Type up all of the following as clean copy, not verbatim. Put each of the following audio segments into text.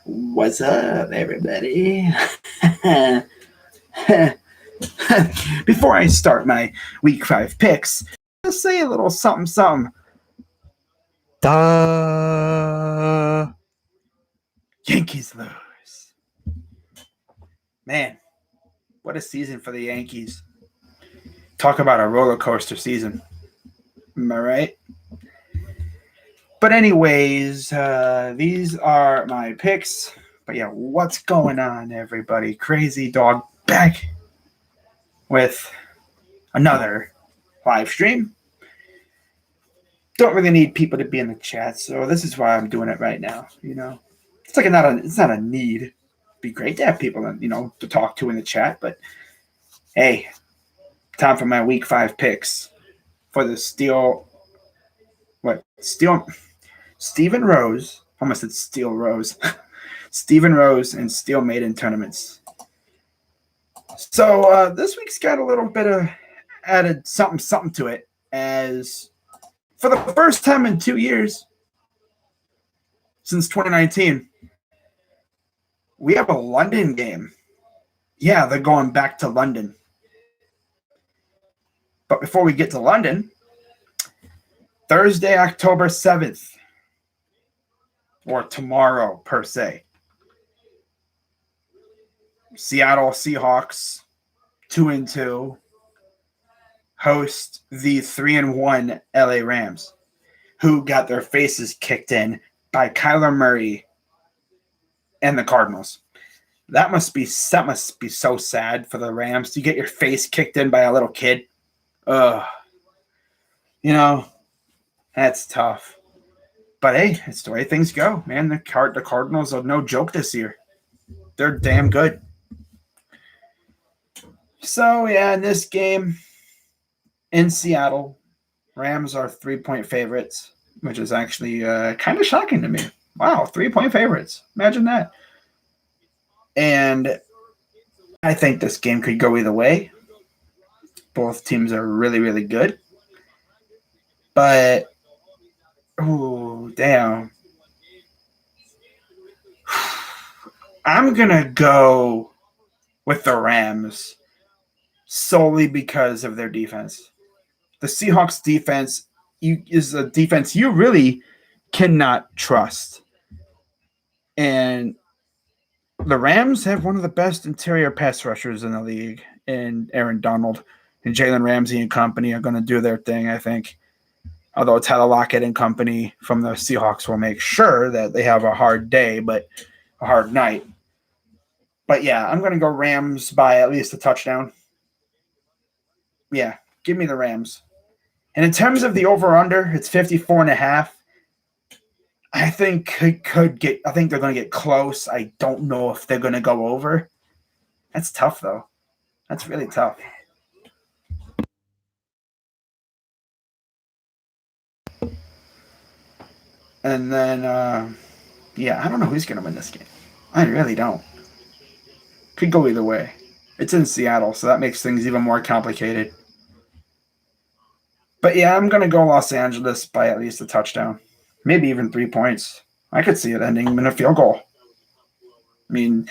What's up, everybody? Before I start my week 5 picks, let's say a little something something. Duh. Yankees lose. Man, what a season for the Yankees. Talk about a roller coaster season. Am I right? But anyways, these are my picks. But yeah, what's going on, everybody? Crazy Dog back with another live stream. Don't really need people to be in the chat, so this is why I'm doing it right now. It's like it's not a need. It'd be great to have people, to talk to in the chat. But hey, time for my week 5 picks for the Steven Rose. Almost said Steel Rose. Steven Rose and Steel Maiden tournaments. So this week's got a little bit of added something to it, as for the first time in 2 years since 2019, we have a London game. Yeah, they're going back to London. But before we get to London, Thursday, October 7th, or tomorrow per se, Seattle Seahawks 2-2 host the 3-1 LA Rams, who got their faces kicked in by Kyler Murray and the Cardinals. That must be so sad for the Rams to get your face kicked in by a little kid. That's tough. But hey, it's the way things go, man. The Cardinals are no joke this year. They're damn good. So yeah, in this game in Seattle, Rams are 3-point favorites, which is actually kind of shocking to me. Wow, 3-point favorites. Imagine that. And I think this game could go either way. Both teams are really, really good. But, damn. I'm going to go with the Rams solely because of their defense. The Seahawks defense is a defense you really cannot trust. And the Rams have one of the best interior pass rushers in the league, and Aaron Donald and Jalen Ramsey and company are going to do their thing, I think. Although Tyler Lockett and company from the Seahawks will make sure that they have a hard day, but a hard night. But yeah, I'm going to go Rams by at least a touchdown. Yeah, give me the Rams. And in terms of the over-under, it's 54.5. I think they're going to get close. I don't know if they're going to go over. That's tough, though. That's really tough. And then, I don't know who's going to win this game. I really don't. Could go either way. It's in Seattle, so that makes things even more complicated. But yeah, I'm going to go Los Angeles by at least a touchdown. Maybe even 3 points. I could see it ending in a field goal. I mean,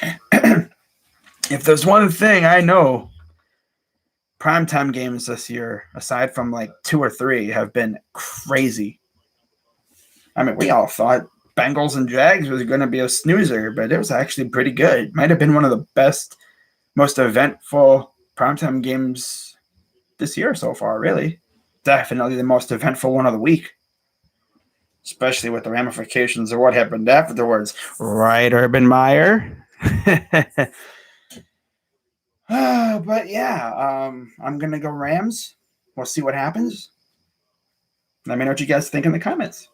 if there's one thing I know, primetime games this year, aside from like 2 or 3, have been crazy. I mean, we all thought Bengals and Jags was going to be a snoozer, but it was actually pretty good. It might have been one of the best, most eventful primetime games this year so far, really. Definitely the most eventful one of the week. Especially with the ramifications of what happened afterwards. Right, Urban Meyer? But yeah, I'm going to go Rams. We'll see what happens. Let me know what you guys think in the comments.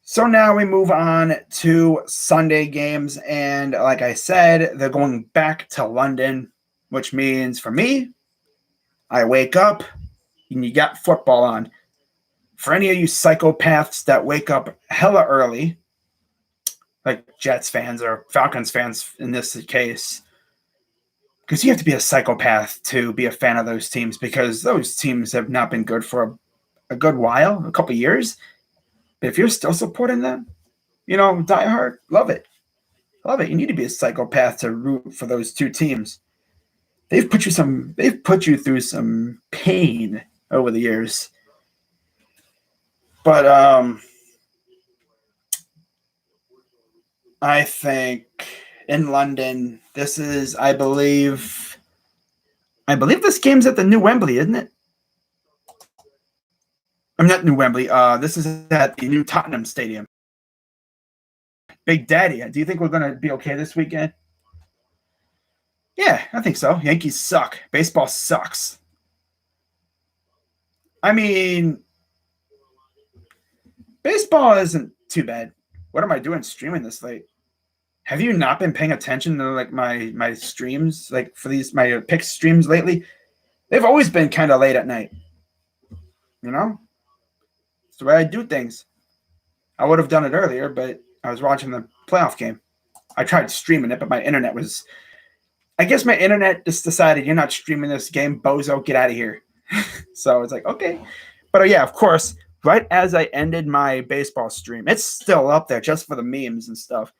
So now we move on to Sunday games. And like I said, they're going back to London, which means for me, I wake up and you got football on. For any of you psychopaths that wake up hella early, like Jets fans or Falcons fans in this case, because you have to be a psychopath to be a fan of those teams, because those teams have not been good for a good while, a couple years. But if you're still supporting them, Die hard. Love it. Love it. You need to be a psychopath to root for those two teams. They've put you through some pain over the years. But I think in London, this is, I believe this game's at the New Wembley, isn't it? I'm not New Wembley. This is at the new Tottenham Stadium. Big Daddy, do you think we're going to be okay this weekend? Yeah, I think so. Yankees suck. Baseball sucks. I mean, baseball isn't too bad. What am I doing streaming this late? Have you not been paying attention to like my streams, like for my pick streams lately? They've always been kind of late at night. It's the way I do things. I would have done it earlier, but I was watching the playoff game. I tried streaming it, but my internet was. I guess my internet just decided, you're not streaming this game, bozo, get out of here. So it's like, okay. But yeah, of course, right as I ended my baseball stream, it's still up there just for the memes and stuff.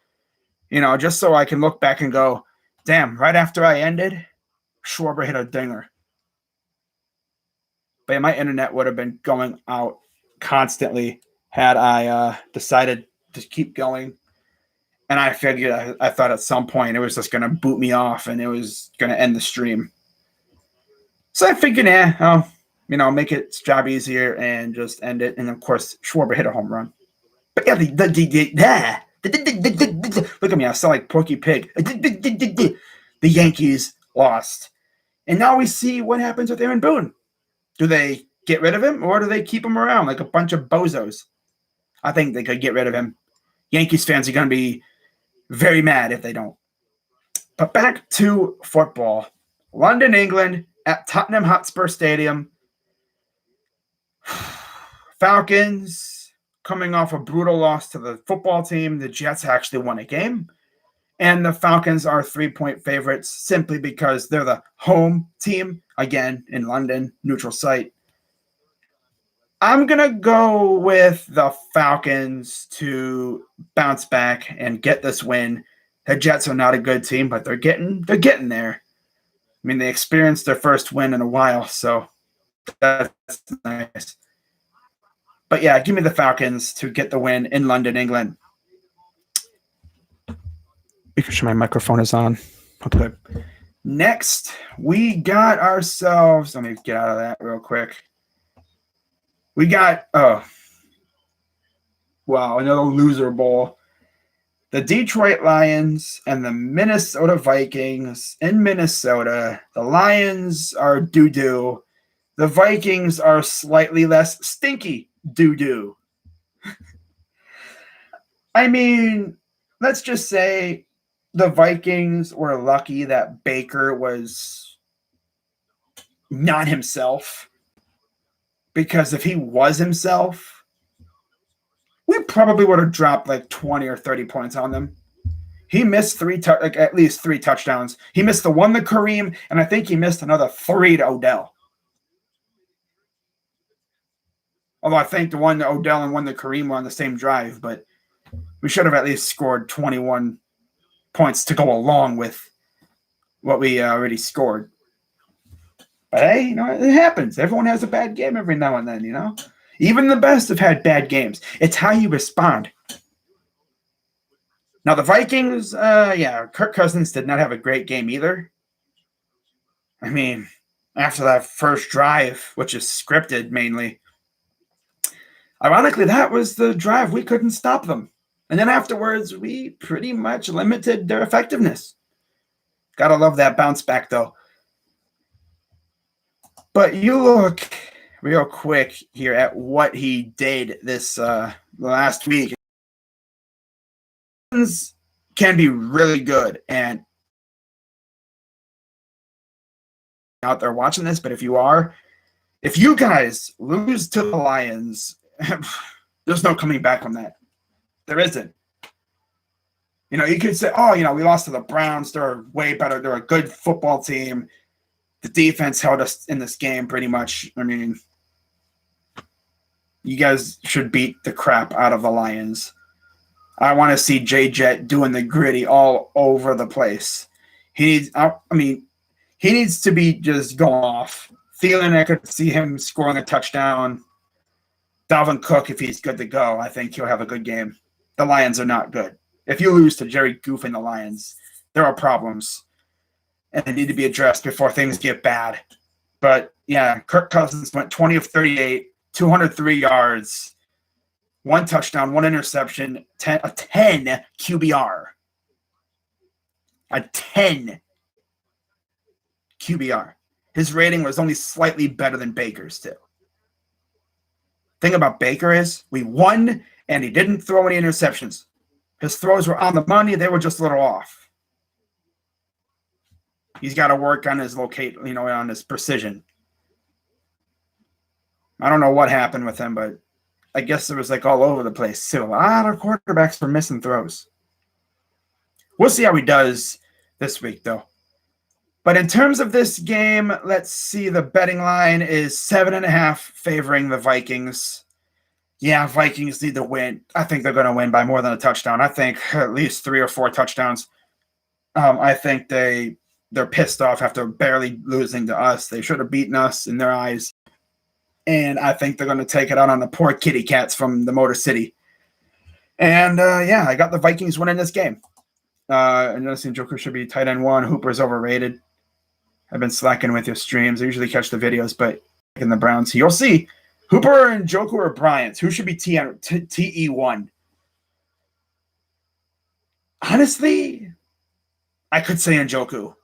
Just so I can look back and go, damn, right after I ended, Schwarber hit a dinger. But yeah, my internet would have been going out constantly had I decided to keep going. And I figured, I thought at some point it was just going to boot me off and it was going to end the stream. So I figured, I'll make its job easier and just end it. And of course, Schwarber hit a home run. But yeah, look at me, I sound like Porky Pig. The Yankees lost. And now we see what happens with Aaron Boone. Do they get rid of him or do they keep him around like a bunch of bozos? I think they could get rid of him. Yankees fans are going to be very mad if they don't. But back to football. London, England, at Tottenham Hotspur Stadium. Falcons coming off a brutal loss to the football team. The Jets actually won a game. And the Falcons are 3-point favorites simply because they're the home team, again, in London, neutral site. I'm going to go with the Falcons to bounce back and get this win. The Jets are not a good team, but they're getting there. I mean, they experienced their first win in a while, so that's nice. But yeah, give me the Falcons to get the win in London, England. Making sure my microphone is on. Okay. Next, we got ourselves. Let me get out of that real quick. We got, another loser bowl. The Detroit Lions and the Minnesota Vikings in Minnesota. The Lions are doo-doo. The Vikings are slightly less stinky doo-doo. I mean, let's just say the Vikings were lucky that Baker was not himself. Because if he was himself, we probably would have dropped like 20 or 30 points on them. He missed at least 3 touchdowns. He missed the one to Kareem, and I think he missed another 3 to Odell. Although I think the one to Odell and one to Kareem were on the same drive, but we should have at least scored 21 points to go along with what we already scored. But hey, it happens. Everyone has a bad game every now and then, Even the best have had bad games. It's how you respond. Now, the Vikings, Kirk Cousins did not have a great game either. I mean, after that first drive, which is scripted mainly, ironically, that was the drive we couldn't stop them. And then afterwards, we pretty much limited their effectiveness. Gotta love that bounce back, though. But you look real quick here at what he did this last week. Can be really good, and out there watching this, but if you guys lose to the Lions, there's no coming back from that. There isn't. You could say, we lost to the Browns. They're way better. They're a good football team. The defense held us in this game pretty much. I mean, you guys should beat the crap out of the Lions. I want to see J Jet doing the gritty all over the place. He needs to be just going off. Thielen, I could see him scoring a touchdown. Dalvin Cook, if he's good to go, I think he'll have a good game. The Lions are not good. If you lose to Jerry Goof and the Lions, there are problems, and they need to be addressed before things get bad. But, yeah, Kirk Cousins went 20 of 38, 203 yards, 1 touchdown, 1 interception, a 10 QBR. A 10 QBR. His rating was only slightly better than Baker's, too. Thing about Baker is we won, and he didn't throw any interceptions. His throws were on the money. They were just a little off. He's got to work on his on his precision. I don't know what happened with him, but I guess it was like all over the place too. A lot of quarterbacks were missing throws. We'll see how he does this week, though. But in terms of this game, let's see. The betting line is 7.5 favoring the Vikings. Yeah, Vikings need to win. I think they're going to win by more than a touchdown. I think at least 3 or 4 touchdowns. I think they're pissed off after barely losing to us. They should have beaten us in their eyes. And I think they're going to take it out on the poor kitty cats from the Motor City. And, I got the Vikings winning this game. And Njoku should be tight end 1. Hooper's overrated. I've been slacking with your streams. I usually catch the videos, but in the Browns, you'll see Hooper and Njoku or Bryant. Who should be TE1? Honestly, I could say Njoku.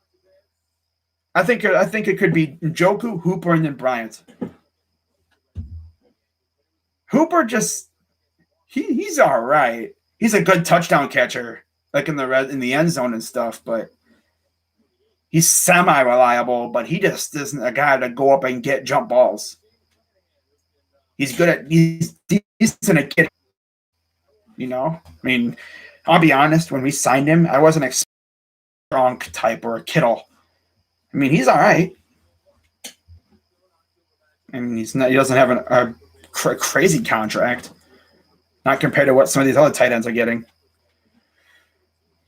I think it could be Njoku, Hooper, and then Bryant. Hooper he's all right. He's a good touchdown catcher, like in the end zone and stuff, but he's semi-reliable, but he just isn't a guy to go up and get jump balls. He's decent at getting, I'll be honest, when we signed him, I wasn't expecting a Gronk type or a Kittle. He's all right. He doesn't have a crazy contract, not compared to what some of these other tight ends are getting.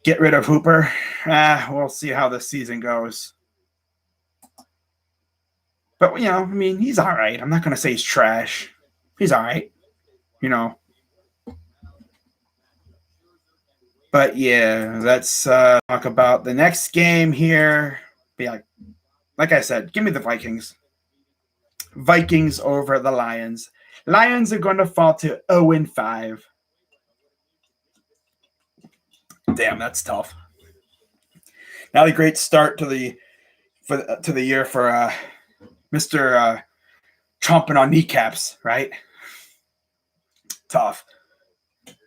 Get rid of Hooper. We'll see how the season goes. But, he's all right. I'm not going to say he's trash. He's all right. But, yeah, let's talk about the next game here. But, like I said, give me the Vikings. Vikings over the Lions. Lions are going to fall to 0-5. Damn, that's tough. Not a great start to the year for Mr. Chomping on kneecaps, right? Tough.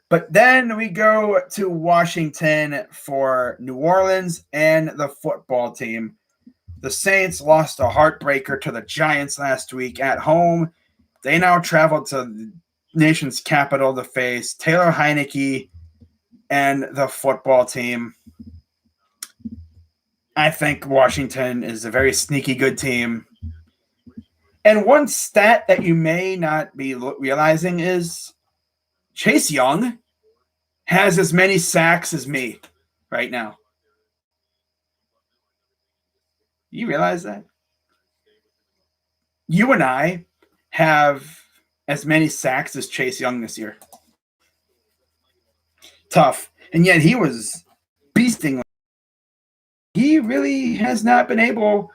But then we go to Washington for New Orleans and the football team. The Saints lost a heartbreaker to the Giants last week at home. They now travel to the nation's capital to face Taylor Heineke and the football team. I think Washington is a very sneaky good team. And one stat that you may not be realizing is Chase Young has as many sacks as me right now. You realize that? You and I have as many sacks as Chase Young this year. Tough. And yet he was beasting. He really has not been able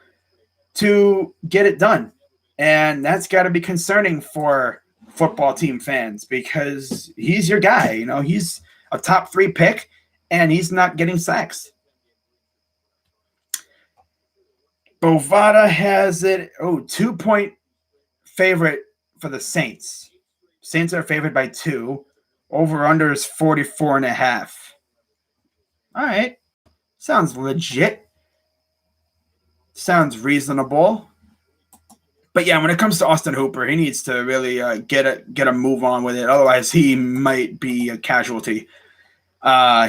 to get it done. And that's got to be concerning for football team fans because he's your guy. He's a top 3 pick and he's not getting sacks. Bovada has it. 2-point favorite for the Saints. Saints are favored by 2. Over-under is 44.5. All right. Sounds legit. Sounds reasonable. But yeah, when it comes to Austin Hooper, he needs to really get a move on with it. Otherwise, he might be a casualty. I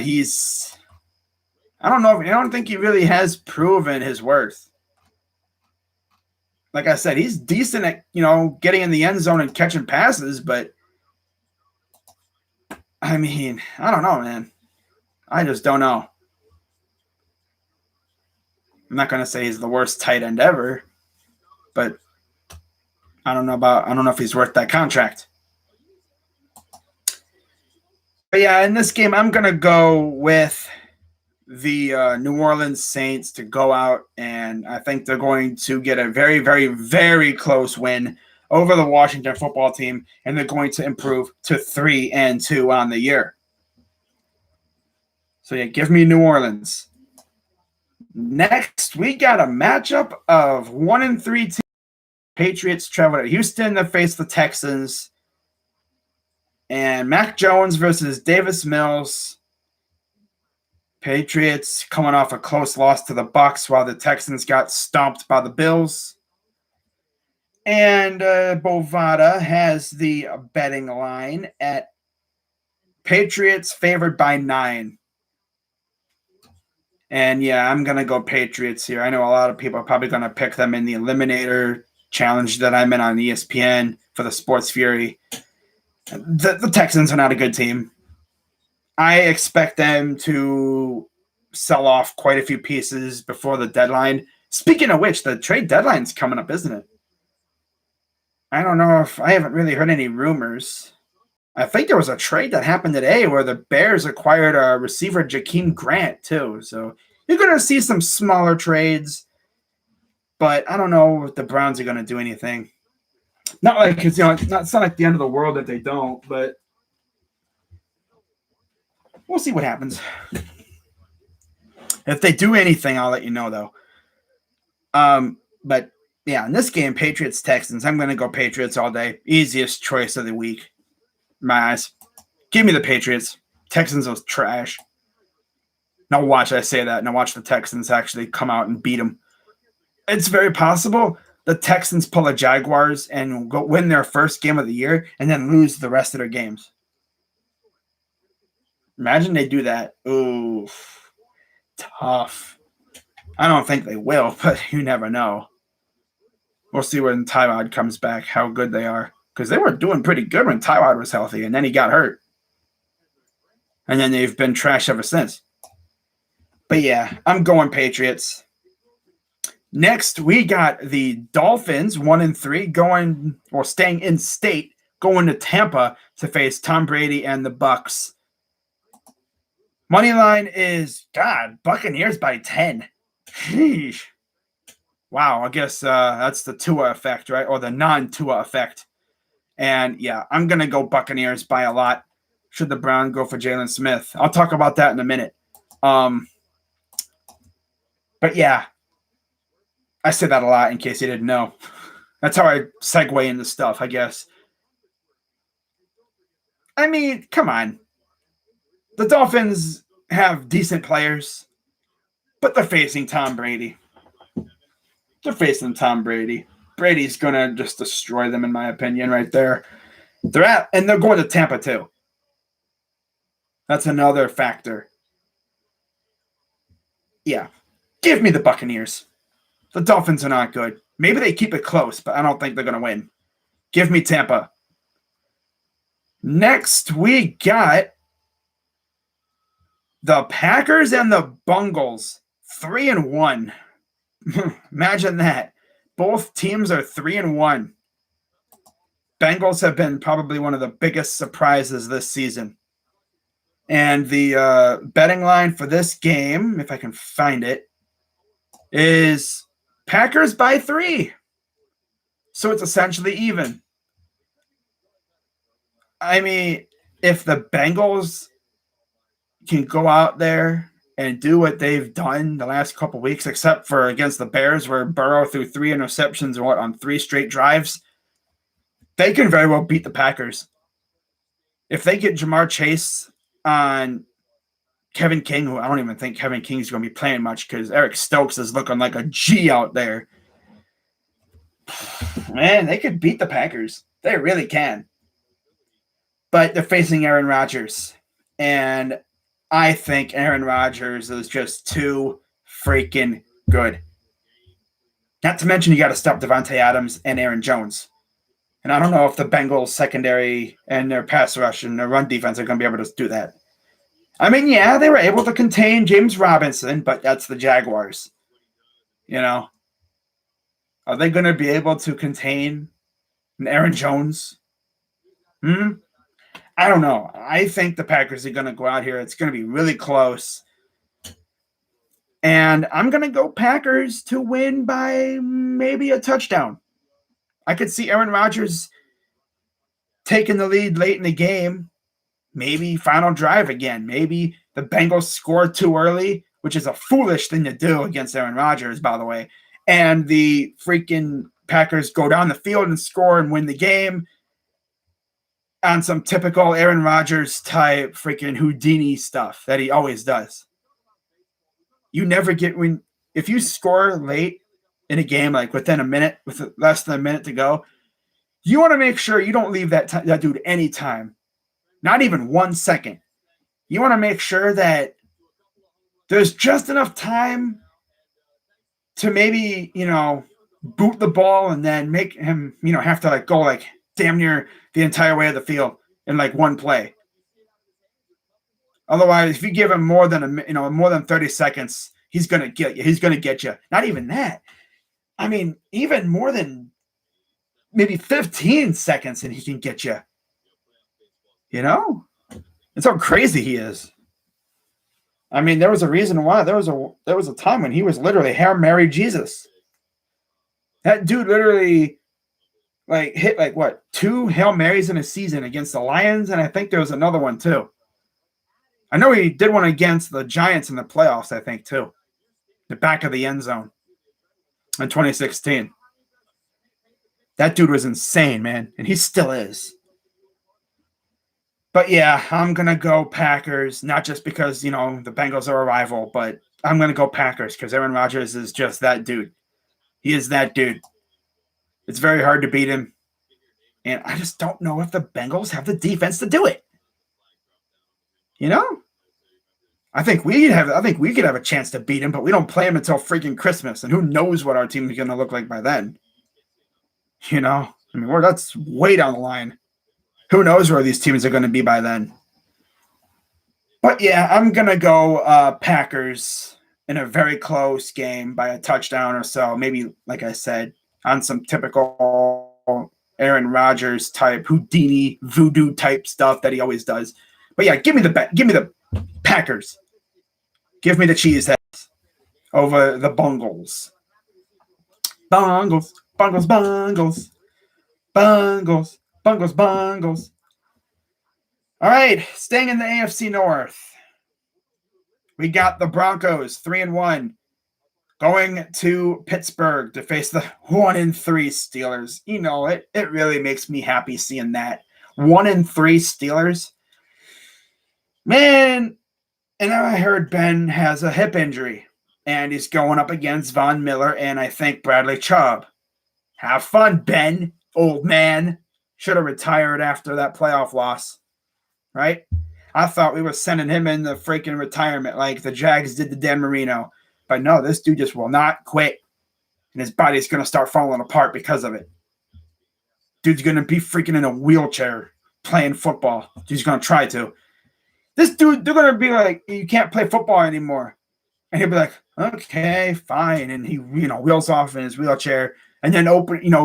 don't think he really has proven his worth. Like I said, he's decent at, getting in the end zone and catching passes, but I mean, I don't know, man. I just don't know. I'm not going to say he's the worst tight end ever, but I don't know if he's worth that contract. But yeah, in this game, I'm going to go with the New Orleans Saints to go out, and I think they're going to get a very, very, very close win over the Washington football team, and they're going to improve to 3-2 on the year. So yeah, give me New Orleans. Next, we got a matchup of 1-3 teams. Patriots travel to Houston to face the Texans. And Mac Jones versus Davis Mills. Patriots coming off a close loss to the Bucs while the Texans got stomped by the Bills. And Bovada has the betting line at Patriots favored by 9. And yeah, I'm going to go Patriots here. I know a lot of people are probably going to pick them in the Eliminator challenge that I'm in on ESPN for the Sports Fury. The Texans are not a good team. I expect them to sell off quite a few pieces before the deadline. Speaking of which, the trade deadline's coming up, isn't it? I don't know if I haven't really heard any rumors. I think there was a trade that happened today where the Bears acquired a receiver, Jakeem Grant, too. So you're going to see some smaller trades, but I don't know if the Browns are going to do anything. Not like it's not like the end of the world if they don't, but we'll see what happens. If they do anything, I'll let you know, though. But yeah, in this game, Patriots-Texans, I'm going to go Patriots all day. Easiest choice of the week. My eyes. Give me the Patriots. Texans was trash. Now watch I say that. Now watch the Texans actually come out and beat them. It's very possible the Texans pull the Jaguars and go win their first game of the year and then lose the rest of their games. Imagine they do that. Ooh, tough. I don't think they will, but you never know. We'll see when Tyrod comes back, how good they are. Because they were doing pretty good when Tyrod was healthy, and then he got hurt. And then they've been trash ever since. But yeah, I'm going Patriots. Next, we got the Dolphins, 1-3, staying in state, going to Tampa to face Tom Brady and the Bucs. Money line is, Buccaneers by 10. Sheesh. Wow, I guess that's the Tua effect, right? Or the non-Tua effect. And yeah, I'm going to go Buccaneers by a lot. Should the Browns go for Jalen Smith? I'll talk about that in a minute. But yeah, I say that a lot in case you didn't know. That's how I segue into stuff, I guess. I mean, come on. The Dolphins have decent players, but they're facing Tom Brady. Brady's going to just destroy them, in my opinion, right there. And they're going to Tampa, too. That's another factor. Yeah. Give me the Buccaneers. The Dolphins are not good. Maybe they keep it close, but I don't think they're going to win. Give me Tampa. Next, we got the Packers and the Bungles. 3-1. Imagine that. Both teams are 3-1. Bengals have been probably one of the biggest surprises this season. And the betting line for this game, if I can find it, is Packers by 3. So it's essentially even. I mean, if the Bengals can go out there and do what they've done the last couple weeks, except for against the Bears, where Burrow threw 3 interceptions on 3 straight drives, they can very well beat the Packers. If they get Jamar Chase on Kevin King, who I don't even think Kevin King is going to be playing much because Eric Stokes is looking like a G out there. Man, they could beat the Packers. They really can. But they're facing Aaron Rodgers. And I think Aaron Rodgers is just too freaking good. Not to mention you got to stop Devontae Adams and Aaron Jones. And I don't know if the Bengals secondary and their pass rush and their run defense are going to be able to do that. I mean, yeah, they were able to contain James Robinson, but that's the Jaguars. You know, are they going to be able to contain Aaron Jones? I don't know. I think the Packers are going to go out here. It's going to be really close. And I'm going to go Packers to win by maybe a touchdown. I could see Aaron Rodgers taking the lead late in the game. Maybe final drive again. Maybe the Bengals score too early, which is a foolish thing to do against Aaron Rodgers, by the way. And the freaking Packers go down the field and score and win the game on some typical Aaron Rodgers type freaking Houdini stuff that he always does. You never get if you score late in a game, like within a minute, with less than a minute to go, you want to make sure you don't leave that dude any time, not even 1 second. You want to make sure that there's just enough time to maybe, boot the ball and then make him, have to like go like damn near the entire way of the field in like one play. Otherwise, if you give him more than more than 30 seconds, he's gonna get you. He's gonna get you. Not even that. I mean, even more than maybe 15 seconds, and he can get you. It's how crazy he is. I mean, there was a reason why. There was a time when he was literally Hail Mary Jesus. That dude literally hit 2 Hail Marys in a season against the Lions, and I think there was another one too. I know he did one against the Giants in the playoffs, I think, too. The back of the end zone in 2016. That dude was insane, man, and he still is. But yeah, I'm going to go Packers, not just because, the Bengals are a rival, but I'm going to go Packers because Aaron Rodgers is just that dude. He is that dude. It's very hard to beat him, and I just don't know if the Bengals have the defense to do it. I think we could have a chance to beat him, but we don't play him until freaking Christmas, and who knows what our team is going to look like by then. That's way down the line. Who knows where these teams are going to be by then. But yeah, I'm going to go Packers in a very close game by a touchdown or so. Maybe, like I said, on some typical Aaron Rodgers type Houdini voodoo type stuff that he always does. But yeah, give me the Packers. Give me the Cheeseheads over the Bungles. Bungles. All right, staying in the AFC North. We got the Broncos, 3-1, going to Pittsburgh to face the 1-3 Steelers. It really makes me happy seeing that. 1-3 Steelers. Man, and I heard Ben has a hip injury, and he's going up against Von Miller and I think Bradley Chubb. Have fun, Ben, old man. Should have retired after that playoff loss, right? I thought we were sending him in the freaking retirement like the Jags did to Dan Marino. But no, this dude just will not quit, and his body's going to start falling apart because of it. Dude's going to be freaking in a wheelchair playing football. He's going to try to. This dude, they're going to be like, you can't play football anymore. And he'll be like, okay, fine. And he, wheels off in his wheelchair. And then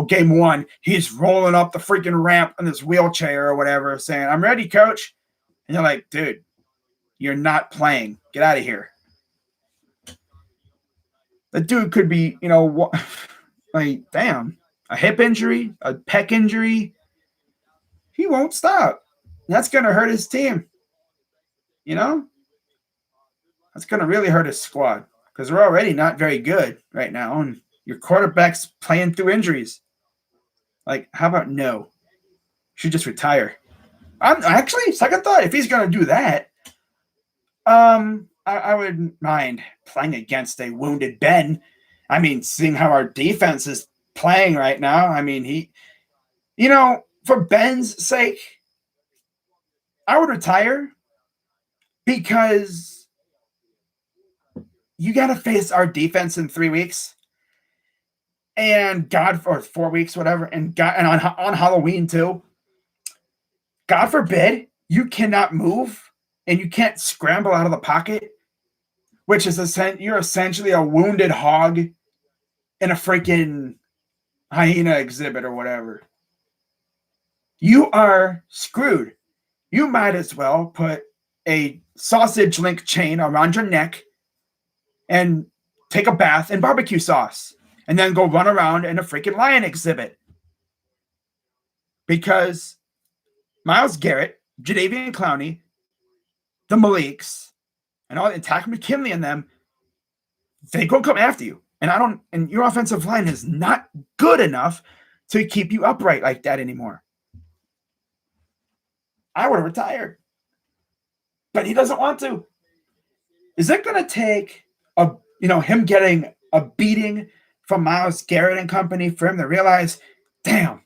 game 1, he's rolling up the freaking ramp in his wheelchair or whatever, saying, I'm ready, coach. And you're like, dude, you're not playing. Get out of here. The dude could be, damn, a hip injury, a pec injury. He won't stop. That's going to hurt his team. That's going to really hurt his squad because we're already not very good right now. And your quarterback's playing through injuries. Like, how about no? You should just retire. I'm actually, second thought, if he's going to do that, I wouldn't mind playing against a wounded Ben. I mean, seeing how our defense is playing right now, I mean, for Ben's sake, I would retire because you got to face our defense in 3 weeks. and God for 4 weeks, whatever, and on Halloween too. God forbid you cannot move and you can't scramble out of the pocket, which is you're essentially a wounded hog in a freaking hyena exhibit or whatever. You are screwed. You might as well put a sausage link chain around your neck and take a bath in barbecue sauce and then go run around in a freaking lion exhibit. Because Myles Garrett, Jadeveon Clowney, the Maliks, and Takk McKinley and them, they go come after you. And your offensive line is not good enough to keep you upright like that anymore. I would have retired. But he doesn't want to. Is it going to take him getting a beating from Myles Garrett and company for him to realize, damn,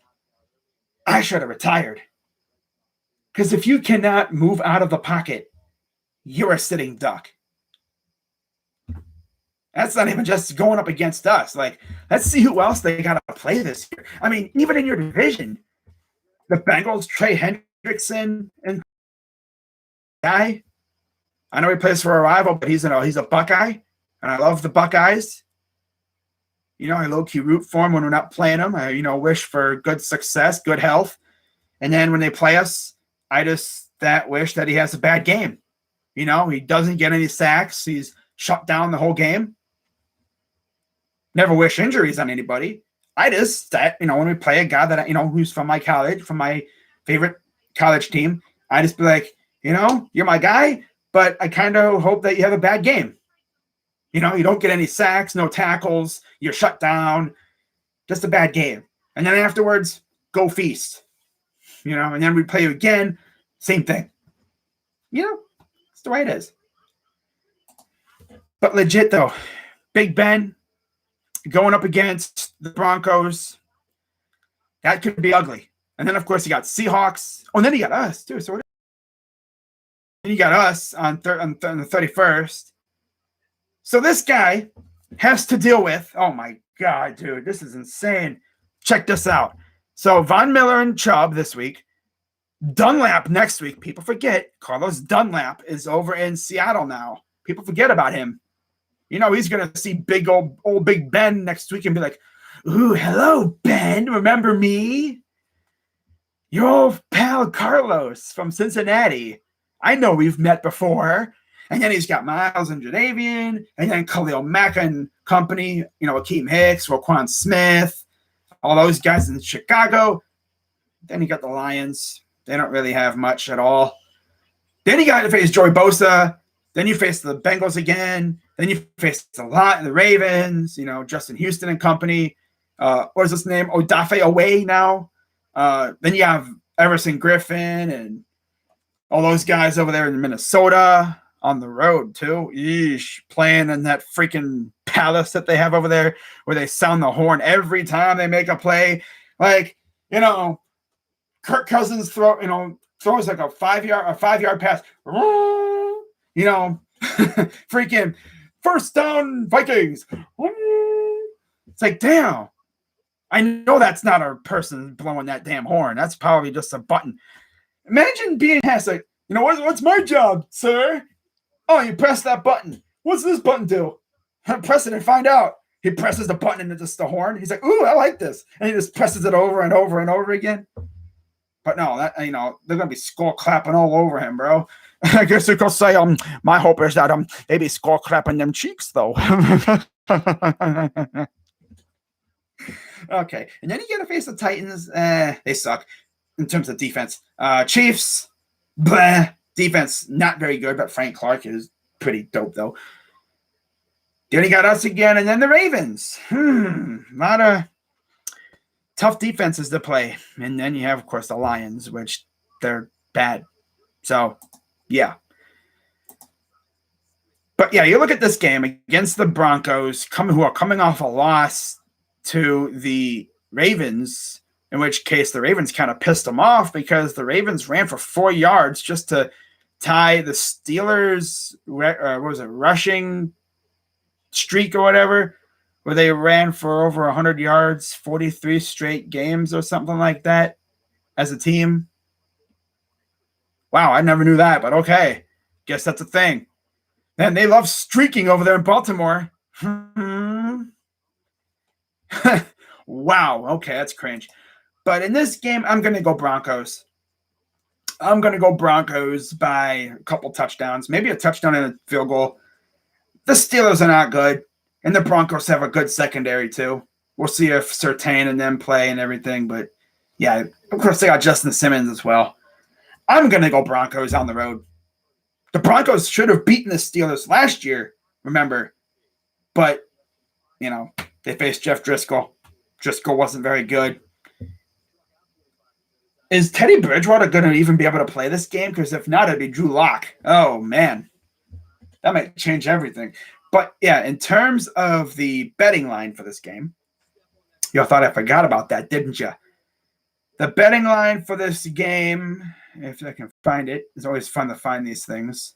I should have retired? Because if you cannot move out of the pocket, you're a sitting duck. That's not even just going up against us. Like, let's see who else they got to play this year. I mean, even in your division, the Bengals, Trey Hendrickson, and guy. I know he plays for a rival, but he's a Buckeye, and I love the Buckeyes. I low-key root for him when we're not playing him. I, wish for good success, good health. And then when they play us, I just wish that he has a bad game. He doesn't get any sacks. He's shut down the whole game. Never wish injuries on anybody. I just, when we play a guy that, who's from my college, from my favorite college team, I just be like, you're my guy, but I kind of hope that you have a bad game. You don't get any sacks, no tackles, you're shut down, just a bad game. And then afterwards, go feast. And then we play you again, same thing. It's the way it is. But legit, though, Big Ben going up against the Broncos, that could be ugly. And then, of course, you got Seahawks. Oh, and then you got us, too. So then you got us on the 31st. So this guy has to deal with, oh, my God, dude, this is insane. Check this out. So Von Miller and Chubb this week. Dunlap next week. People forget. Carlos Dunlap is over in Seattle now. People forget about him. He's going to see big old Big Ben next week and be like, ooh, hello, Ben. Remember me? Your old pal Carlos from Cincinnati. I know we've met before. And then he's got Myles and Jadeveon, and then Khalil Mack and company, Akeem Hicks, Roquan Smith, all those guys in Chicago. Then you got the Lions. They don't really have much at all. Then you got to face Joey Bosa. Then you face the Bengals again. Then you face the Ravens, Justin Houston and company. What is his name? Odafe Away now. Then you have Everson Griffin and all those guys over there in Minnesota on the road too. Yeesh, playing in that freaking palace that they have over there where they sound the horn every time they make a play. Like, Kirk Cousins throws like a 5-yard pass. Freaking first down Vikings. It's like, damn. I know that's not a person blowing that damn horn. That's probably just a button. Imagine being asked, like, what's my job, sir? Oh, you press that button. What's this button do? Press it and find out. He presses the button and it's just the horn. He's like, ooh, I like this. And he just presses it over and over and over again. But no, they're going to be skull clapping all over him, bro. I guess you could say, my hope is that they be skull clapping them cheeks, though. Okay. And then you got to face the Titans. They suck in terms of defense. Chiefs, blah. Defense, not very good, but Frank Clark is pretty dope, though. Then you got us again, and then the Ravens. A lot of tough defenses to play. And then you have, of course, the Lions, which they're bad. So, yeah. But, yeah, you look at this game against the Broncos, who are coming off a loss to the Ravens, in which case the Ravens kind of pissed them off because the Ravens ran for 4 yards just to tie the Steelers' rushing streak or whatever. where they ran for over 100 yards, 43 straight games or something like that as a team. Wow, I never knew that, but okay. Guess that's a thing. Man, they love streaking over there in Baltimore. Wow, okay, that's cringe. But in this game, I'm going to go Broncos. I'm going to go Broncos by a couple touchdowns, maybe a touchdown and a field goal. The Steelers are not good, and the Broncos have a good secondary too. We'll see if Surtain and them play and everything, but yeah, of course they got Justin Simmons as well. I'm going to go Broncos on the road. The Broncos should have beaten the Steelers last year, remember, but, they faced Jeff Driscoll. Driscoll wasn't very good. Is Teddy Bridgewater going to even be able to play this game? Because if not, it'd be Drew Lock. Oh, man. That might change everything. But, yeah, in terms of the betting line for this game, you thought I forgot about that, didn't you? The betting line for this game, if I can find it, it's always fun to find these things.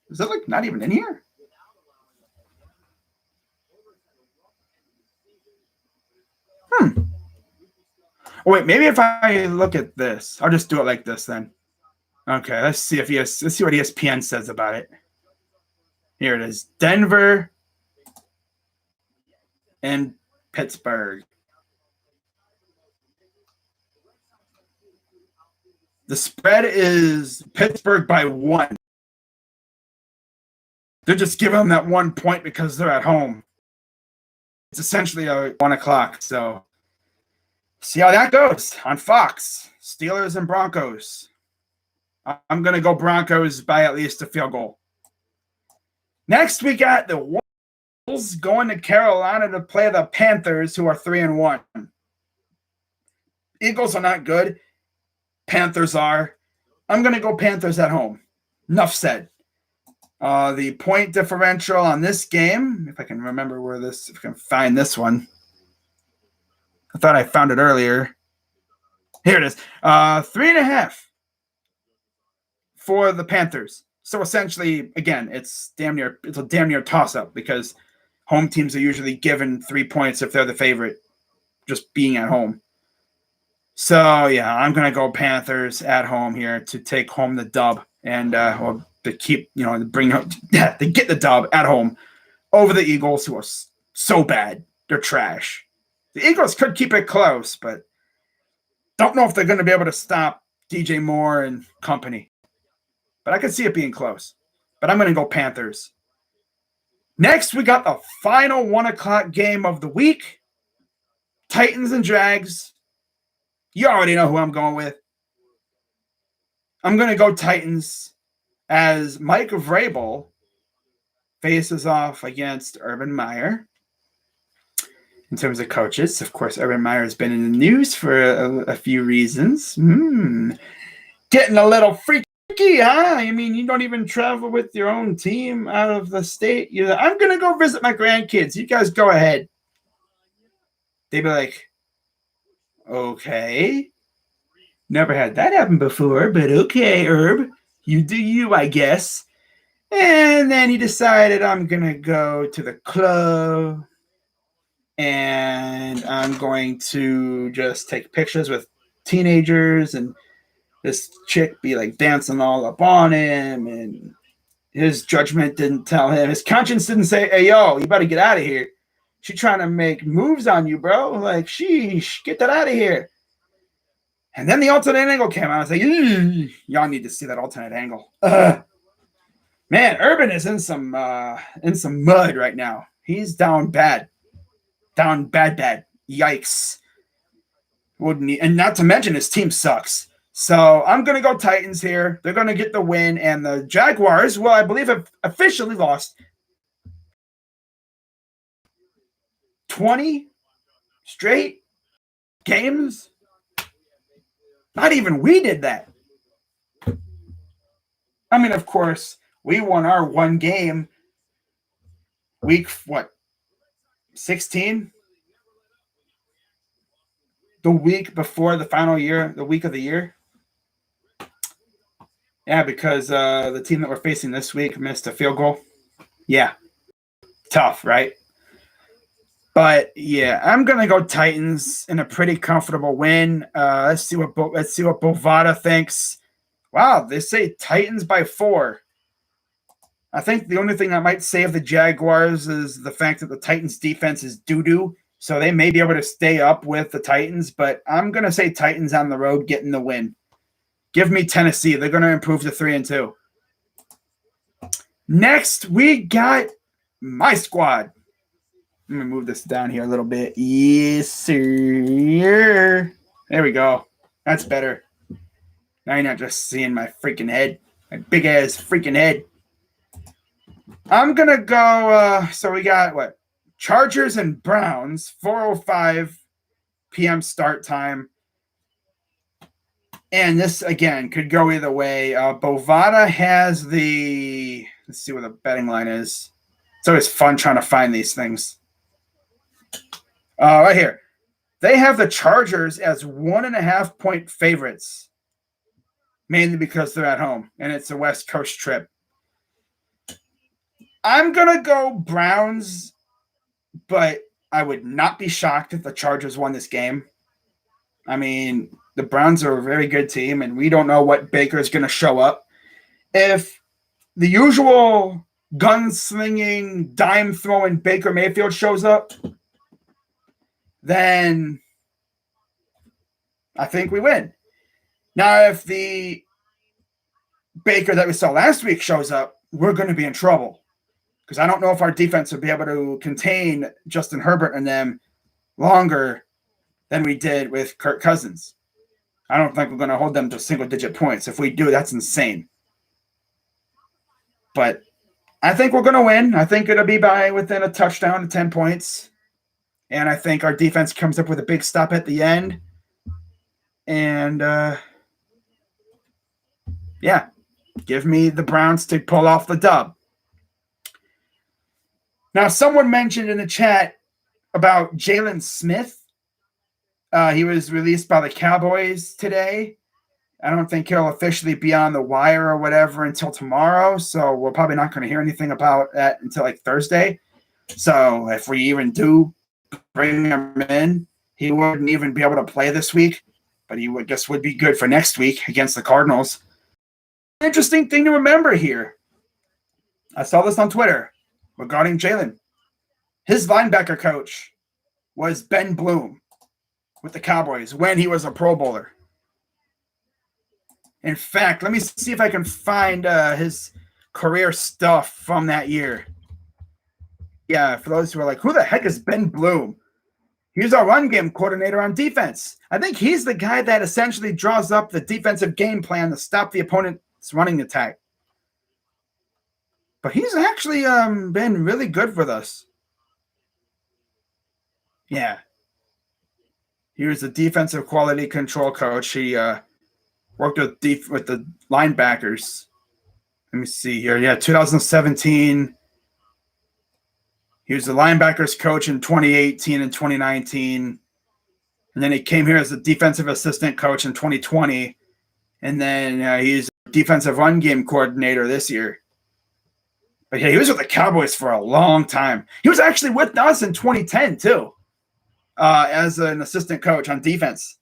Is it, not even in here? Oh, wait, maybe if I look at this, I'll just do it like this then. Okay, let's see what ESPN says about it. Here it is. Denver and Pittsburgh. The spread is Pittsburgh by 1. They're just giving them that 1 point because they're at home. It's essentially a 1 o'clock, so see how that goes on Fox. Steelers and Broncos. I'm going to go Broncos by at least a field goal. Next, we got the Wolves going to Carolina to play the Panthers, who are 3-1. Eagles are not good. Panthers are. I'm going to go Panthers at home. Enough said. The point differential on this game, if I can remember if I can find this one. I thought I found it earlier. Here it is. 3.5 for the Panthers. So essentially, again, it's a damn near toss-up because home teams are usually given 3 points if they're the favorite, just being at home. So yeah, I'm gonna go Panthers at home here to take home the dub and to keep to get the dub at home over the Eagles, who are so bad. They're trash. The Eagles could keep it close, but don't know if they're going to be able to stop DJ Moore and company. But I could see it being close. But I'm going to go Panthers. Next, we got the final 1 o'clock game of the week. Titans and Jags. You already know who I'm going with. I'm going to go Titans as Mike Vrabel faces off against Urban Meyer. In terms of coaches, of course, Urban Meyer has been in the news for a few reasons. Getting a little freaky, huh? I mean, you don't even travel with your own team out of the state. I'm going to go visit my grandkids. You guys go ahead. They'd be like, okay. Never had that happen before, but okay, Herb. You do you, I guess. And then he decided, I'm going to go to the club. And I'm going to just take pictures with teenagers, and this chick be like dancing all up on him, and his judgment didn't tell him. His conscience didn't say, hey, yo, you better get out of here. She trying to make moves on you, bro. Like, sheesh, get that out of here. And then the alternate angle came out. I was like, y'all need to see that alternate angle. Man, Urban is in some mud right now. He's down bad. Down bad. Yikes. And not to mention his team sucks. So I'm going to go Titans here. They're going to get the win. And the Jaguars, well, I believe have officially lost 20 straight games. Not even we did that. I mean, of course, we won our one game week, 16? The week before the final year, the week of the year. Yeah, because the team that we're facing this week missed a field goal. Yeah, tough, right? But yeah, I'm gonna go Titans in a pretty comfortable win. Let's see what Bovada thinks. Wow, they say Titans by 4. I think the only thing that might save the Jaguars is the fact that the Titans defense is doo-doo, so they may be able to stay up with the Titans, but I'm going to say Titans on the road getting the win. Give me Tennessee. They're going to improve to 3-2. Next, we got my squad. Let me move this down here a little bit. Yes, sir. There we go. That's better. Now you're not just seeing my freaking head. My big-ass freaking head. I'm going to go, so we got, what? Chargers and Browns, 4:05 p.m. start time. And this, again, could go either way. Bovada has the, let's see what the betting line is. It's always fun trying to find these things. Right here. They have the Chargers as 1.5-point favorites, mainly because they're at home, and it's a West Coast trip. I'm going to go Browns, but I would not be shocked if the Chargers won this game. I mean, the Browns are a very good team, and we don't know what Baker's going to show up. If the usual gunslinging, dime-throwing Baker Mayfield shows up, then I think we win. Now, if the Baker that we saw last week shows up, we're going to be in trouble. Because I don't know if our defense will be able to contain Justin Herbert and them longer than we did with Kirk Cousins. I don't think we're going to hold them to single-digit points. If we do, that's insane. But I think we're going to win. I think it'll be by within a touchdown to 10 points. And I think our defense comes up with a big stop at the end. And, yeah, give me the Browns to pull off the dub. Now, someone mentioned in the chat about Jalen Smith. He was released by the Cowboys today. I don't think he'll officially be on the wire or whatever until tomorrow, so we're probably not going to hear anything about that until like Thursday. So if we even do bring him in, he wouldn't even be able to play this week, but he would be good for next week against the Cardinals. Interesting thing to remember here. I saw this on Twitter regarding Jalen. His linebacker coach was Ben Bloom with the Cowboys when he was a Pro Bowler. In fact, let me see if I can find his career stuff from that year. Yeah, for those who are like, who the heck is Ben Bloom? He's our run game coordinator on defense. I think he's the guy that essentially draws up the defensive game plan to stop the opponent's running attack. But he's actually been really good with us. Yeah. He was a defensive quality control coach. He worked with the linebackers. Let me see here. Yeah, 2017. He was the linebackers coach in 2018 and 2019. And then he came here as a defensive assistant coach in 2020. And then he's a defensive run game coordinator this year. But yeah, he was with the Cowboys for a long time. He was actually with us in 2010 too, as an assistant coach on defense.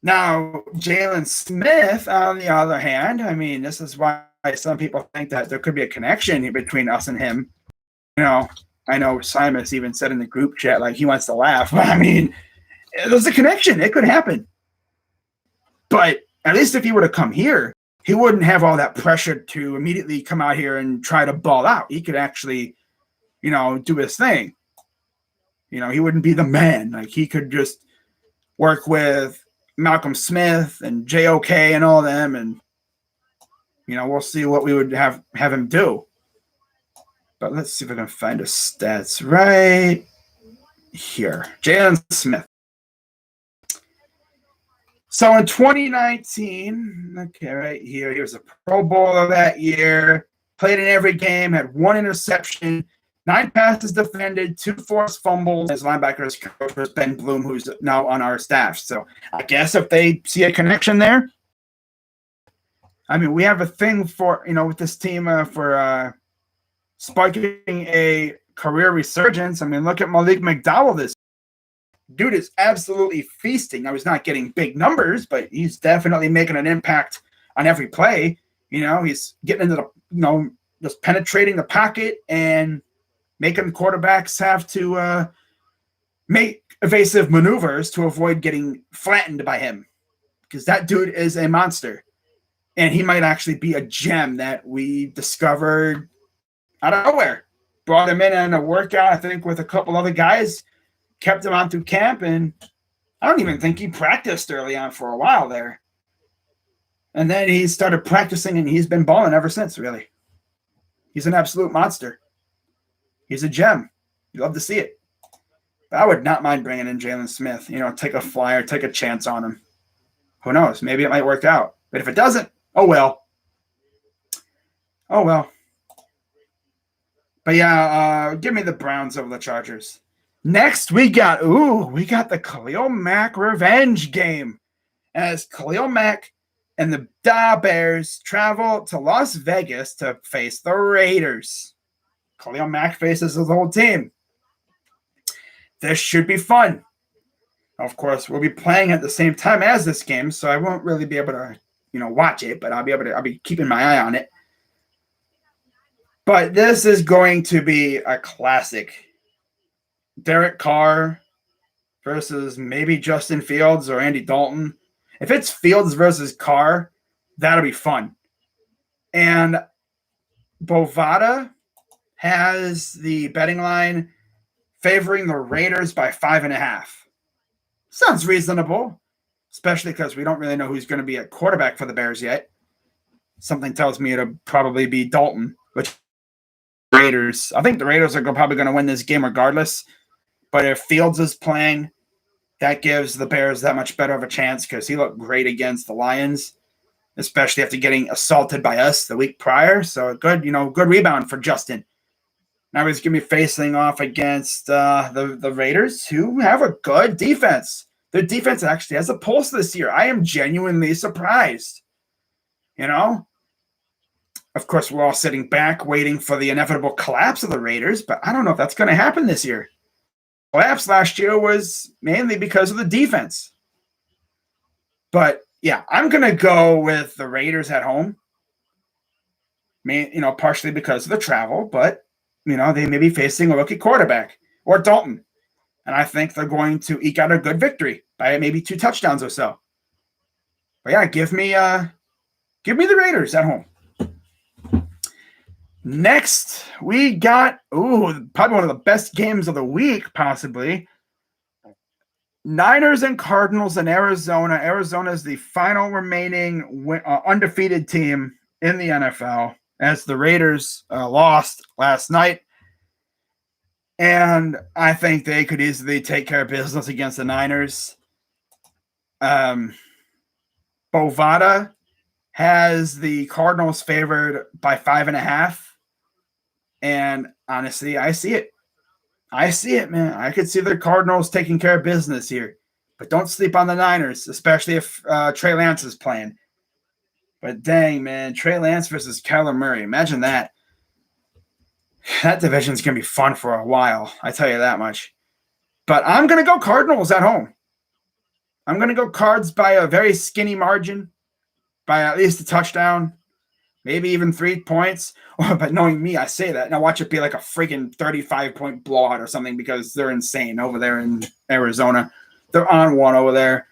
Now, Jalen Smith, on the other hand, I mean, this is why some people think that there could be a connection between us and him. You know, I know Simus even said in the group chat, like, he wants to laugh. But, I mean, there's a connection. It could happen. But at least if he were to come here, he wouldn't have all that pressure to immediately come out here and try to ball out. He could actually, you know, do his thing. You know, he wouldn't be the man. Like, he could just work with Malcolm Smith and JOK and all them, and, you know, we'll see what we would have him do. But let's see if I can find his stats right here. Jalen Smith. So in 2019, okay, right here, he was a Pro Bowler that year, played in every game, had 1 interception, 9 passes defended, 2 forced fumbles. His linebackers coach was Ben Bloom, who's now on our staff. So I guess if they see a connection there, I mean, we have a thing for, you know, with this team for sparking a career resurgence. I mean, look at Malik McDowell. This dude is absolutely feasting. Now, he's not getting big numbers, but he's definitely making an impact on every play. He's getting into the, just penetrating the pocket and making quarterbacks have to make evasive maneuvers to avoid getting flattened by him, because that dude is a monster. And he might actually be a gem that we discovered out of nowhere. Brought him in a workout, I think, with a couple other guys, kept him on through camp, and I don't even think he practiced early on for a while there. And then he started practicing, and he's been balling ever since, really. He's an absolute monster. He's a gem. You love to see it. But I would not mind bringing in Jalen Smith. Take a flyer, take a chance on him. Who knows? Maybe it might work out. But if it doesn't, oh well. Oh well. But yeah, give me the Browns over the Chargers. Next, we got the Khalil Mack revenge game. As Khalil Mack and the Bears travel to Las Vegas to face the Raiders. Khalil Mack faces his whole team. This should be fun. Of course, we'll be playing at the same time as this game, so I won't really be able to, watch it, but I'll be keeping my eye on it. But this is going to be a classic. Derek Carr versus maybe Justin Fields or Andy Dalton. If it's Fields versus Carr, that'll be fun. And Bovada has the betting line favoring the Raiders by 5.5. Sounds reasonable, especially because we don't really know who's going to be at quarterback for the Bears yet. Something tells me it'll probably be Dalton, which Raiders. I think the Raiders are probably going to win this game regardless. But if Fields is playing, that gives the Bears that much better of a chance because he looked great against the Lions, especially after getting assaulted by us the week prior. So good rebound for Justin. Now he's going to be facing off against the Raiders, who have a good defense. Their defense actually has a pulse this year. I am genuinely surprised. Of course, we're all sitting back waiting for the inevitable collapse of the Raiders, but I don't know if that's going to happen this year. Collapse last year was mainly because of the defense. But, yeah, I'm going to go with the Raiders at home. Partially because of the travel, but, they may be facing a rookie quarterback or Dalton. And I think they're going to eke out a good victory by maybe 2 touchdowns or so. But, yeah, give me the Raiders at home. Next, we got, probably one of the best games of the week, possibly. Niners and Cardinals in Arizona. Arizona is the final remaining undefeated team in the NFL as the Raiders lost last night. And I think they could easily take care of business against the Niners. Bovada has the Cardinals favored by 5.5. And honestly, I see it. I see it, man. I could see the Cardinals taking care of business here. But don't sleep on the Niners, especially if Trey Lance is playing. But dang, man, Trey Lance versus Kyler Murray. Imagine that. That division's going to be fun for a while. I tell you that much. But I'm going to go Cardinals at home. I'm going to go Cards by a very skinny margin, by at least a touchdown. Maybe even 3 points. But knowing me, I say that. Now watch it be like a freaking 35-point blowout or something because they're insane over there in Arizona. They're on one over there.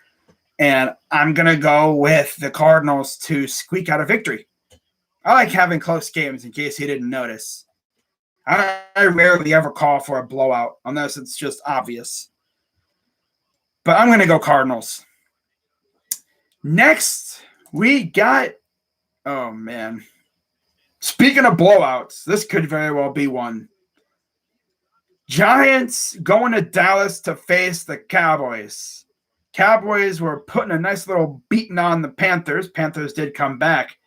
And I'm going to go with the Cardinals to squeak out a victory. I like having close games in case you didn't notice. I rarely ever call for a blowout unless it's just obvious. But I'm going to go Cardinals. Next, we got... Oh, man. Speaking of blowouts, this could very well be one. Giants going to Dallas to face the Cowboys. Cowboys were putting a nice little beating on the Panthers. Panthers did come back.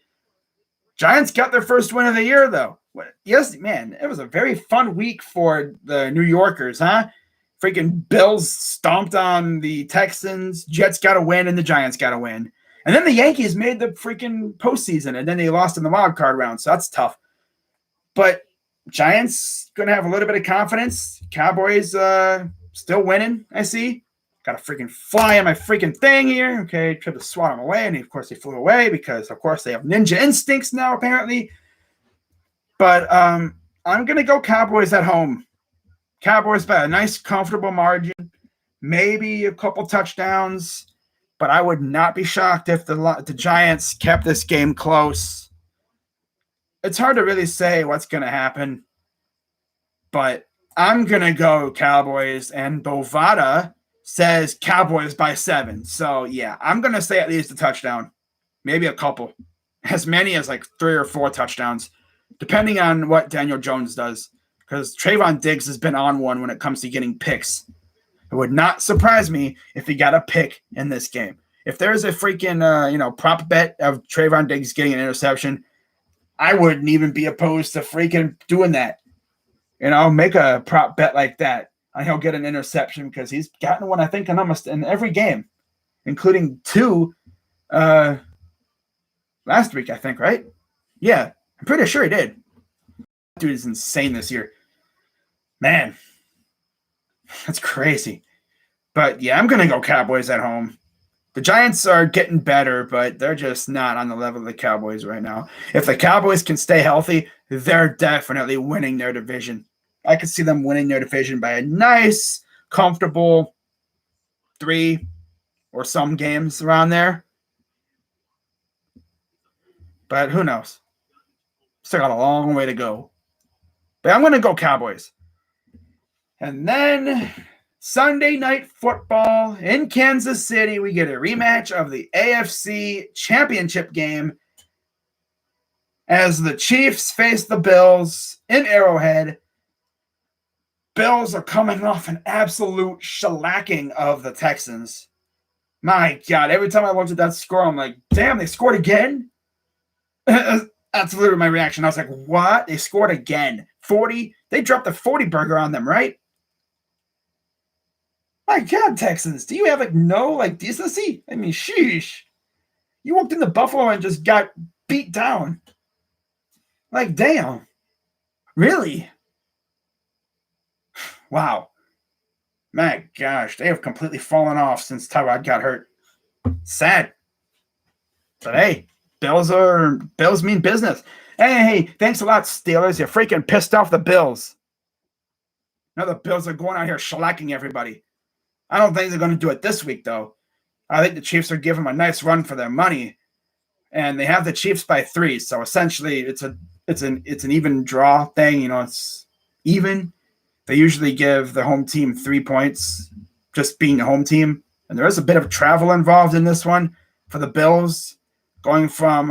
Giants got their first win of the year, though. Yes, man, it was a very fun week for the New Yorkers, huh? Freaking Bills stomped on the Texans. Jets got a win, and the Giants got a win. And then the Yankees made the freaking postseason, and then they lost in the wild card round, so that's tough. But Giants going to have a little bit of confidence. Cowboys still winning, I see. Got a freaking fly on my freaking thing here. Okay, tried to swat them away, and of course they flew away because, of course, they have ninja instincts now, apparently. But I'm going to go Cowboys at home. Cowboys by a nice, comfortable margin. Maybe a couple touchdowns. But I would not be shocked if the Giants kept this game close. It's hard to really say what's going to happen. But I'm going to go Cowboys, and Bovada says Cowboys by 7. So, yeah, I'm going to say at least a touchdown. Maybe a couple. As many as like 3 or 4 touchdowns, depending on what Daniel Jones does. Because Trayvon Diggs has been on one when it comes to getting picks. It would not surprise me if he got a pick in this game. If there's a freaking, prop bet of Trayvon Diggs getting an interception, I wouldn't even be opposed to freaking doing that. Make a prop bet like that. And he'll get an interception because he's gotten one, I think, in almost in every game, including 2 last week, I think, right? Yeah, I'm pretty sure he did. Dude is insane this year. Man, that's crazy. But, yeah, I'm going to go Cowboys at home. The Giants are getting better, but they're just not on the level of the Cowboys right now. If the Cowboys can stay healthy, they're definitely winning their division. I could see them winning their division by a nice, comfortable 3 or some games around there. But who knows? Still got a long way to go. But I'm going to go Cowboys. And then Sunday Night Football in Kansas City. We get a rematch of the AFC Championship game as the Chiefs face the Bills in Arrowhead. Bills are coming off an absolute shellacking of the Texans. My God, every time I looked at that score, I'm like, damn, they scored again? That's literally my reaction. I was like, what? They scored again. 40? They dropped the 40 burger on them, right? My God, Texans, do you have no decency? I mean, sheesh. You walked into Buffalo and just got beat down. Like, damn. Really? Wow. My gosh, they have completely fallen off since Tyrod got hurt. Sad. But hey, Bills mean business. Hey, thanks a lot, Steelers. You're freaking pissed off the Bills. Now the Bills are going out here shellacking everybody. I don't think they're going to do it this week, though. I think the Chiefs are giving them a nice run for their money. And they have the Chiefs by 3. So essentially it's an even draw thing. It's even. They usually give the home team 3 points, just being the home team. And there is a bit of travel involved in this one for the Bills, going from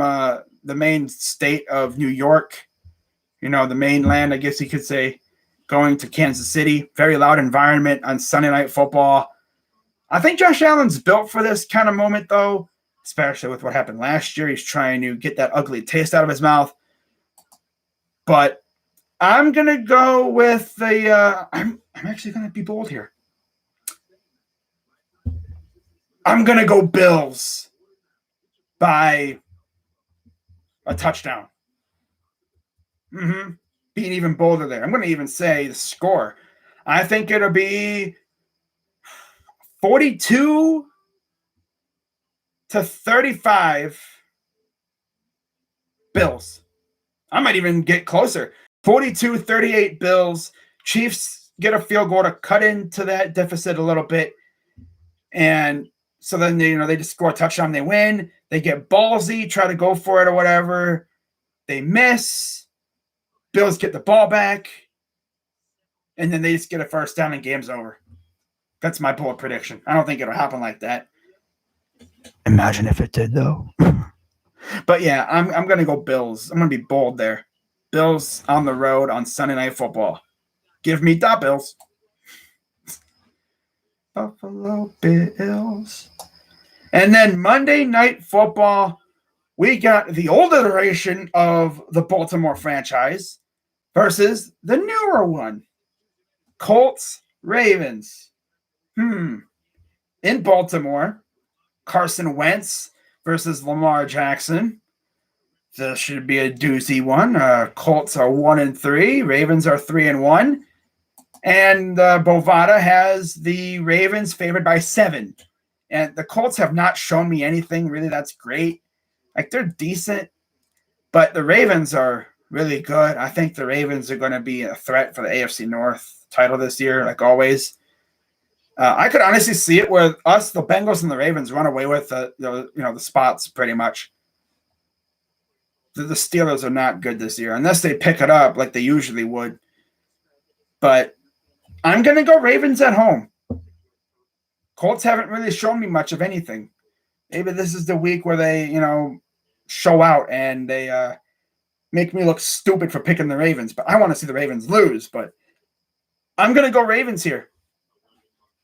the main state of New York, the mainland, I guess you could say, going to Kansas City. Very loud environment on Sunday Night Football. I think Josh Allen's built for this kind of moment, though, especially with what happened last year. He's trying to get that ugly taste out of his mouth. But I'm going to go with the I'm actually going to be bold here. I'm going to go Bills by a touchdown. Being even bolder there. I'm going to even say the score. I think it'll be 42-35 Bills. I might even get closer. 42-38 Bills. Chiefs get a field goal to cut into that deficit a little bit. And so then they just score a touchdown, they win. They get ballsy, try to go for it or whatever. They miss. Bills get the ball back. And then they just get a first down and game's over. That's my bold prediction. I don't think it'll happen like that. Imagine if it did, though. But yeah, I'm going to go Bills. I'm going to be bold there. Bills on the road on Sunday Night Football. Give me the Bills. Buffalo Bills. And then Monday Night Football, we got the old iteration of the Baltimore franchise versus the newer one. Colts, Ravens. In Baltimore, Carson Wentz versus Lamar Jackson. This should be a doozy one. Colts are 1-3. Ravens are 3-1. And Bovada has the Ravens favored by 7. And the Colts have not shown me anything really that's great. Like, they're decent, but the Ravens are really good. I think the Ravens are going to be a threat for the AFC North title this year, like always. I could honestly see it where us, the Bengals and the Ravens, run away with the spots pretty much. The Steelers are not good this year unless they pick it up like they usually would. But I'm going to go Ravens at home. Colts haven't really shown me much of anything. Maybe this is the week where they, show out and they make me look stupid for picking the Ravens. But I want to see the Ravens lose. But I'm going to go Ravens here.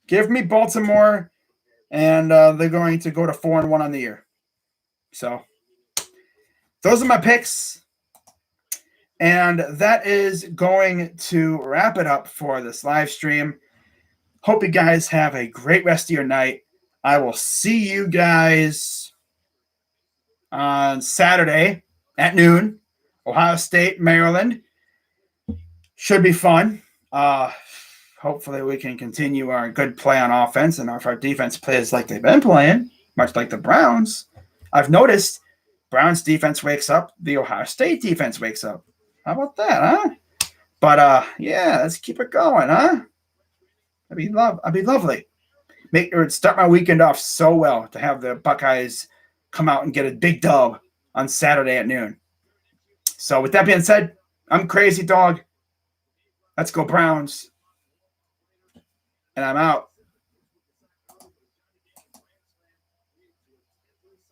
Give me Baltimore, and they're going to go to 4-1 on the year. So those are my picks. And that is going to wrap it up for this live stream. Hope you guys have a great rest of your night. I will see you guys on Saturday at noon. Ohio State, Maryland. Should be fun. Hopefully we can continue our good play on offense, and if our defense plays like they've been playing, much like the Browns. I've noticed Browns defense wakes up, the Ohio State defense wakes up. How about that, huh? But yeah, let's keep it going, huh? I'd be lovely. It would start my weekend off so well to have the Buckeyes come out and get a big dub on Saturday at noon. So with that being said, I'm Crazy Dog. Let's go Browns. And I'm out.